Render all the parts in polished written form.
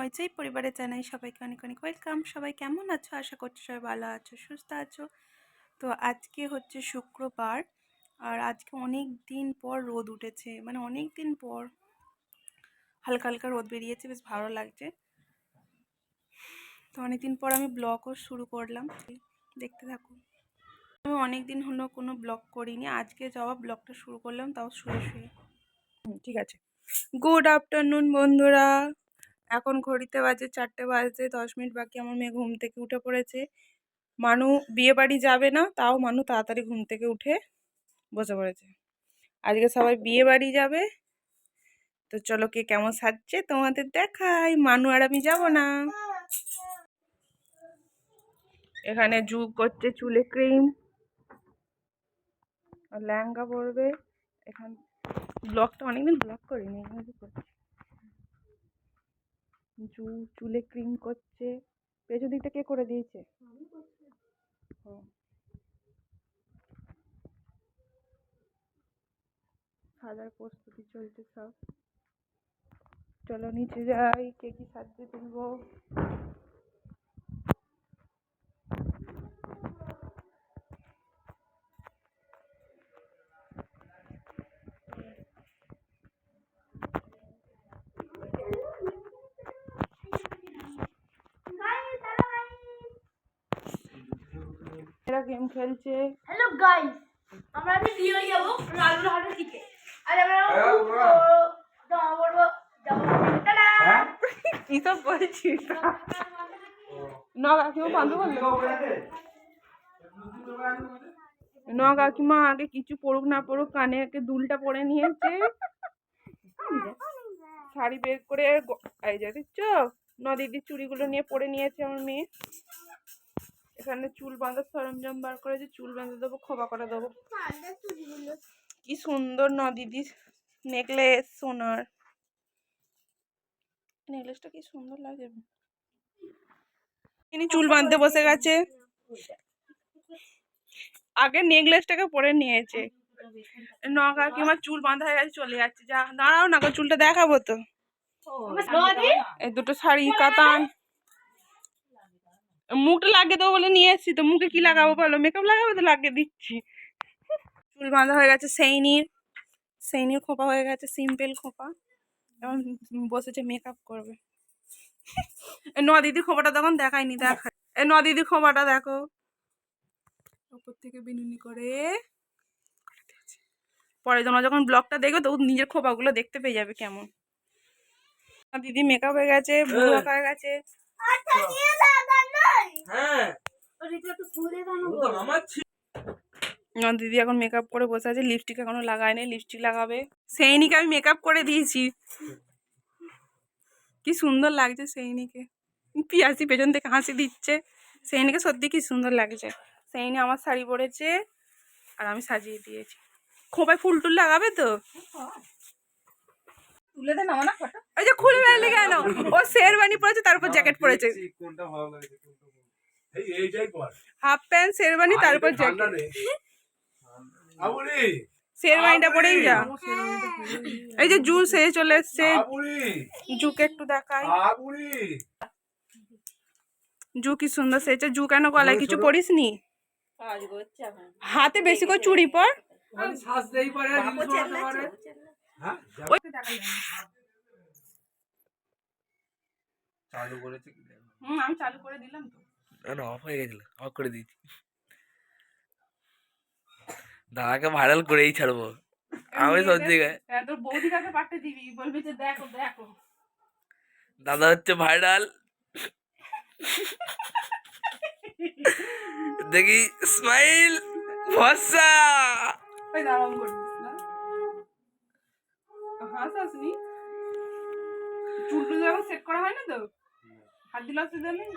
হইচই পরিবারে জানাই সবাইকে অনেক অনেক ওয়েলকাম। সবাই কেমন আছো? আশা করছি সবাই ভালো আছো, সুস্থ আছো। তো আজকে হচ্ছে শুক্রবার, আর আজকে অনেক দিন পর রোদ উঠেছে, মানে অনেক দিন পর হালকা হালকা রোদ বেরিয়েছে, বেশ ভালো লাগছে। তো অনেকদিন পর আমি ব্লগও শুরু করলাম, দেখতে থাকুন। আমি অনেক দিন হলো কোনো ব্লগ করিনি, আজকে যাওয়া ব্লগটা শুরু করলাম, তাও শুয়ে শুয়ে। ঠিক আছে। গুড আফটারনুন বন্ধুরা। এখন ঘড়িতে বাজে 4টে বাজতে 10 মিনিট বাকি। আমার মেয়ে ঘুম থেকে উঠে পড়েছে। মানু বিয়ে বাড়ি যাবে না, তাও মানু তাড়াতাড়ি ঘুম থেকে উঠে বসে পড়েছে। আজকে সবাই বিয়ে বাড়ি যাবে, তো চলো কে কেমন সাজছে তোমাদের দেখাই। মানু আর আমি যাব না। এখানে জুক করছে চুলে ক্রিম আর লেহেঙ্গা পরবে। এখান ব্লগটা অনেকদিন ব্লগ করিনি, জু চুলে ক্রিম করছে। পেছন দিকটা কে করে দিয়েছে? সাজার প্রস্তুতি চলছে সব। চলো নিচে যাই, কে কি সাজতে তুলবো। এরা গেম খেলছে। হ্যালো গাইস, আমরা আজকে দিয়ে যাব লালুর হাটের দিকে। আর আমরা জামা পরবো, টাটা। কি সব বলছিস? না কাকিমা বন্ধ করলো। না কাকিমা আগে কিছু পড়ুক না পড়ুক, কানে একে দুলটা পরে নিয়েছে। শাড়ি বের করে এই যে দেখছো, নদীর চুড়িগুলো নিয়ে পরে নিয়েছে আমার মেয়ে। এখানে চুল বাঁধার সরঞ্জাম বার করেছে, চুল বেঁধে দেবো, খোপা করে দেবো। কি সুন্দর নদীদির নেকলেস, সোনার নেকলেসটা কি সুন্দর লাগে। ইনি চুল বাঁধতে বসে গেছে, আগে নেকলেসটাকে পরে নিয়েছে। কাকিমার চুল বাঁধা হয়ে গেছে, চলে যাচ্ছে। যা দাঁড়াও না, চুলটা দেখাবো তো। এই দুটো শাড়ি কাতান, মুখটা লাগিয়ে দেবো বলে নিয়ে এসছি, তো মুখে কি লাগাবো বলো? মেকআপ লাগাবো তো লাগিয়ে দিচ্ছি। চুল বাঁধা হয়ে গেছে সেইনির খোপা হয়ে গেছে, সিম্পল খোপা। এখন বসেছে মেকআপ করবে। নদিদির খোপাটা তখন দেখায়নি, দেখায়। নদিদির খোপাটা দেখো, উপর থেকে বিনুনি করে। পরে তোমরা যখন ব্লগটা দেখবে তো নিজের খোপাগুলো দেখতে পেয়ে যাবে কেমন। দিদি মেকআপ হয়ে গেছে, বুড়ো হয়ে গেছে। দিদি এখন মেকআপ করে বসে আছে, লিপস্টিক এখনো লাগায়নি, লিপস্টিক লাগাবে। সেইনিকে আমি মেকআপ করে দিয়েছি, কি সুন্দর লাগছে সেইনিকে। পিয়াসি পেছন থেকে হাসি দিচ্ছে। সেইনিকে সত্যি কি সুন্দর লাগছে। সেইনি আমার শাড়ি পরেছে আর আমি সাজিয়ে দিয়েছি। খোপায় ফুল টুল লাগাবে তো, তুলে দে না ফটো। ওই যে খুলে ফেললি কেন? ও শেরওয়ানি পরেছে, তারপর জ্যাকেট পরেছে। হাফ প্যান্ট শেরওয়ানি, তারপর জ্যাকেট। শেরওয়ানিটা পরেই যা। এই যে জু সে চলে এসছে, জুকে একটু দেখাই। জু কি সুন্দর সেজে। জু কেন গলায় কিছু পরিস নি? হাতে বেশি করে চুড়ি পর। আমি চালু করে দিলাম তো। না অফ হয়ে গেছিল, অফ করে দিয়েছি। দাদাকে ভাইরাল করেই ছাড়বো আমি সব জায়গায়। তোর বৌদি কাকে পাঠিয়ে দিবি, বলবি যে দেখো দেখো দাদা হচ্ছে ভাইরাল। দেখি স্মাইল ফর্সা। ওই দাঁড়াম করছিস না, হাসাসনি। চুলটু যখন সেট করা হয় না তো, হাত দিল অসুবিধা নেই।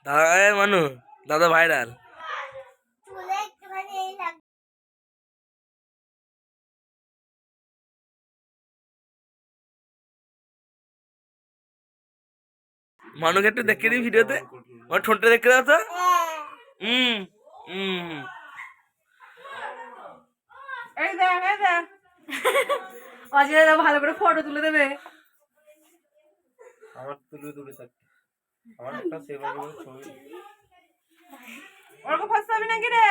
দাদা মানু, দাদা ভাইরাল। মানুকে একটু দেখে দিই ভিডিওতে, আমার ঠোঁটটা দেখে দাও তো। এই দেখ এই দেখ, অজয় দাদা ভালো করে ফটো তুলে দেবে। আমার তুলে তুলে থাকতে আমার একটা সেভার ছবি অর্ক ফার্স্ট হবে নাকি রে?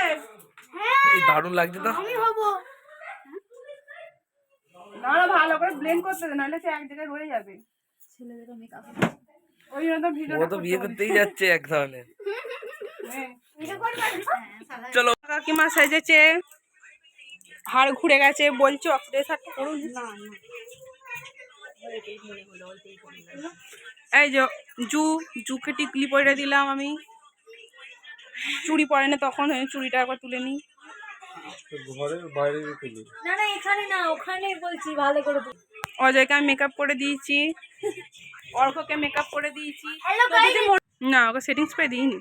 এই দারুণ লাগছে তো। আমি হবো। না না ভালো করে ব্লেন্ড করতে দে, নাহলে সে এক জায়গায় রয়ে যাবে। ছেলেদেরও মেকআপ ওই জন্য তো ও ভিডিওটা তো বিয়ে করতেই যাচ্ছে এক ধরনের। চলো কাকিমা সেজেছে, হাড় ঘুরে গেছে, বলছে অপারেশন করুন। এই যে জুকে টিকলি পরে দিলাম আমি, চুড়ি পরে না তখন, চুড়িটা একবার তুলে নিই। ঘরের বাইরে তুলি না না এখানে না ওখানে বলছি ভালো করে অজয়কে আমি মেকআপ করে দিয়েছি, অর্ককে মেকআপ করে দিয়েছি। হ্যালো তো যদি না ওকে সেটিং স্প্রে দিইনি।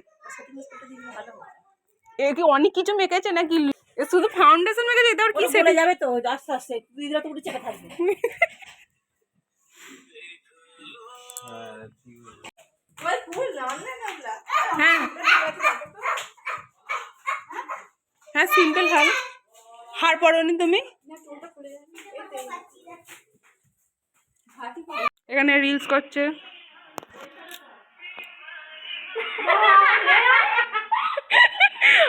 এ কি অনেক কিছু মেখেছে নাকি? এ শুধু ফাউন্ডেশন মেখেছে, এটা কি সেটা যাবে তো আস্তে আস্তে দিদিরা তো উঠে চেপে থাকবে। হ্যাঁ হ্যাঁ সিম্পল হার। হার পরোনি তুমি? এখানে রিলস করছে।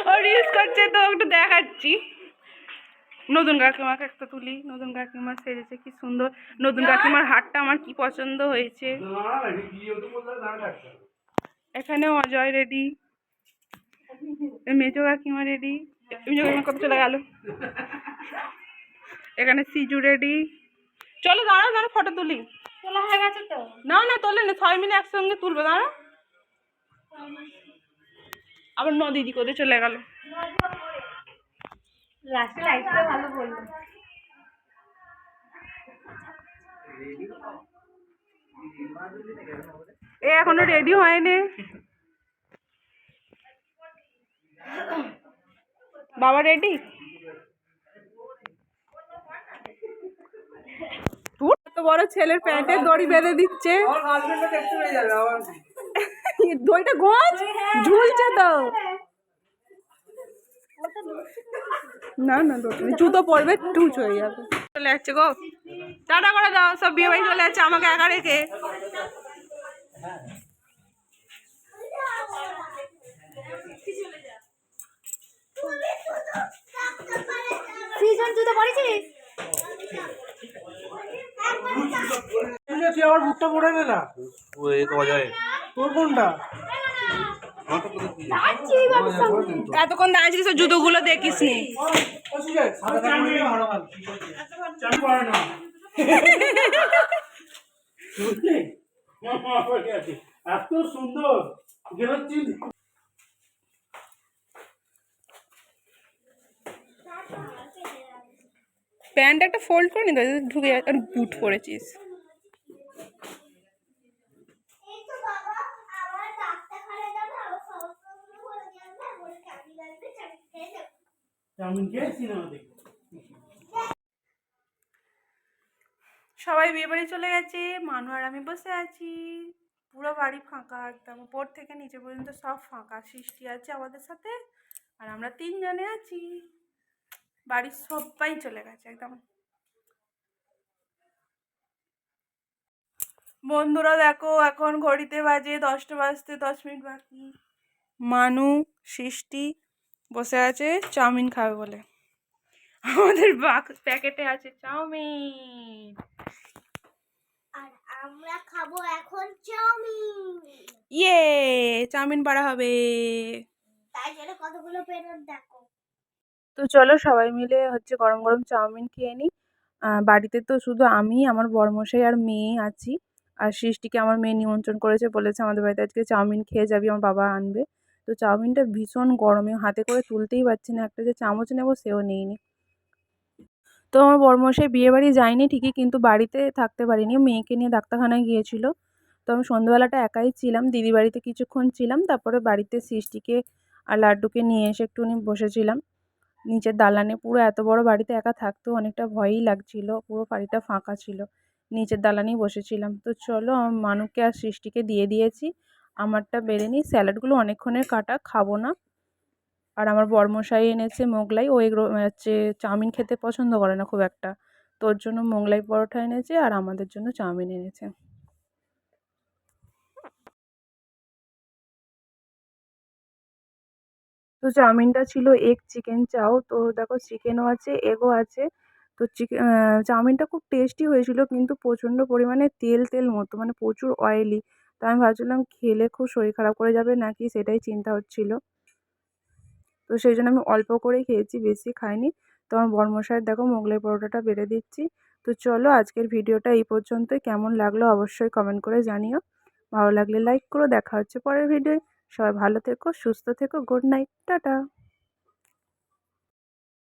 ও রিলস করছে তো একটু দেখাচ্ছি। নতুন কাকিমাকে একটা তুলি, নতুন কাকিমা সেজেছে কি সুন্দর। নতুন কাকিমার হারটা আমার কি পছন্দ হয়েছে। এখানে অজয় রেডি, মেজো কাকিমা রেডি, মেজো কাকিমা কত চলে গেল। এখানে সিজু রেডি। চলো দাঁড়াও দাঁড়াও ফটো তুলি। তোলা হয়ে গেছে তো? না না তোলে না, সবাই মিলে একসঙ্গে তুলবো, দাঁড়াও। আবার দিদি কোথায় চলে গেল। লাস্টে লাইটটা ভালো বললো। এ এখনো রেডি হয়নি। বাবা রেডি? এত বড় ছেলের প্যান্টে দড়ি বেঁধে দিচ্ছে। দড়িটা গোজ ঝুলছে তো। না না জুতো পরবে টুচ হয়ে যাবে। চলে যাচ্ছে গো, টাটা করে দাও। সব বিয়ে বাড়ি চলে যাচ্ছে আমাকে একা রেখে। সিজন জুতো পরেছিস? আমার বুকটা পড়ে নে না। ওই অজয় তোর কোনটা? এতক্ষণ দাঁড়িয়েছিস জুতোগুলো দেখিস নি। এত সুন্দর প্যান্ট একটা ফোল্ড করে নি তো, ঢুকে যাচ্ছে। আর বুট পরেছিস। সবাই বিয়ে বাড়ি চলে গেছে, মানু আর আমি বসে আছি। পুরো বাড়ি ফাঁকা একদম, উপর থেকে নিচে পর্যন্ত সব ফাঁকা। সৃষ্টি আছে আমাদের সাথে, আর আমরা তিনজনে আছি। বাড়ির সবাই চলে গেছে একদম। বন্ধুরা দেখো, এখন ঘড়িতে বাজে 10টা বাজতে 10 মিনিট বাকি। মানু সৃষ্টি বসে আছে চাউমিন খাবে বলে। আমাদের প্যাকেটে আছে চাউমিন, আর আমরা খাবো এখন চাউমিন। ইয়ে চাউমিন পাড়া হবে। তাই জন্য কতগুলো পেরোট দেখো। তো চলো সবাই মিলে গরম গরম চাউমিন খেয়ে নিই। বাড়িতে তো শুধু আমি, আমার বড়মশাই আর মেয়ে আছি। আর সৃষ্টিকে আমার মেয়ে নিমন্ত্রণ করেছে, বলেছে আমাদের বাড়িতে আজকে চাউমিন খেয়ে যাবি, আমার বাবা আনবে। তো চাউমিনটা ভীষণ গরমে হাতে করে তুলতেই পারছি না, একটা যে চামচ নেবো সেও নেইনি। তো আমার বড়মশাই বিয়েবাড়ি যায়নি ঠিকই, কিন্তু বাড়িতে থাকতে পারিনি, মেয়েকে নিয়ে ডাক্তারখানায় গিয়েছিল। তো আমি সন্ধ্যাবেলাটা একাই ছিলাম, দিদি বাড়িতে কিছুক্ষণ ছিলাম, তারপরে বাড়িতে সৃষ্টিকে আর লাড্ডুকে নিয়ে এসে একটুখানি বসেছিলাম নিচের দালানে। পুরো এত বড় বাড়িতে একা থাকতেও অনেকটা ভয়ই লাগছিল, পুরো বাড়িটা ফাঁকা ছিল, নিচের দালানেই বসেছিলাম। তো চলো আমার মানুকে আর সৃষ্টিকে দিয়ে দিয়েছি, আমারটা বেড়ে নিই। স্যালাডগুলো অনেকক্ষণের কাটা, খাবো না। আর আমার বড়মশাই এনেছে মোগলাই, ও চাউমিন খেতে পছন্দ করে না খুব একটা, তোর জন্য মোগলাই পরোটা এনেছে আর আমাদের জন্য চাউমিন এনেছে। তো চাউমিনটা ছিল এগ চিকেন চাও। তো দেখো চিকেনও আছে, এগও আছে। তো চাউমিনটা খুব টেস্টি হয়েছিল, কিন্তু প্রচণ্ড পরিমাণে তেল তেল মতো, মানে প্রচুর অয়েলি। তো আমি ভাবছিলাম খেলে খুব শরীর খারাপ করে যাবে নাকি, সেটাই চিন্তা হচ্ছিল। তো সেই জন্য আমি অল্প করেই খেয়েছি, বেশি খাইনি। তো আমার বরমশাইয়ের দেখো মোগলাই পরোটাটা বেড়ে দিচ্ছি। তো চলো আজকের ভিডিওটা এই পর্যন্তই। কেমন লাগলো অবশ্যই কমেন্ট করে জানিও। ভালো লাগলে লাইক করো। দেখা হচ্ছে পরের ভিডিওয়। সবাই ভালো থেকো, সুস্থ থেকো। Good night, tata.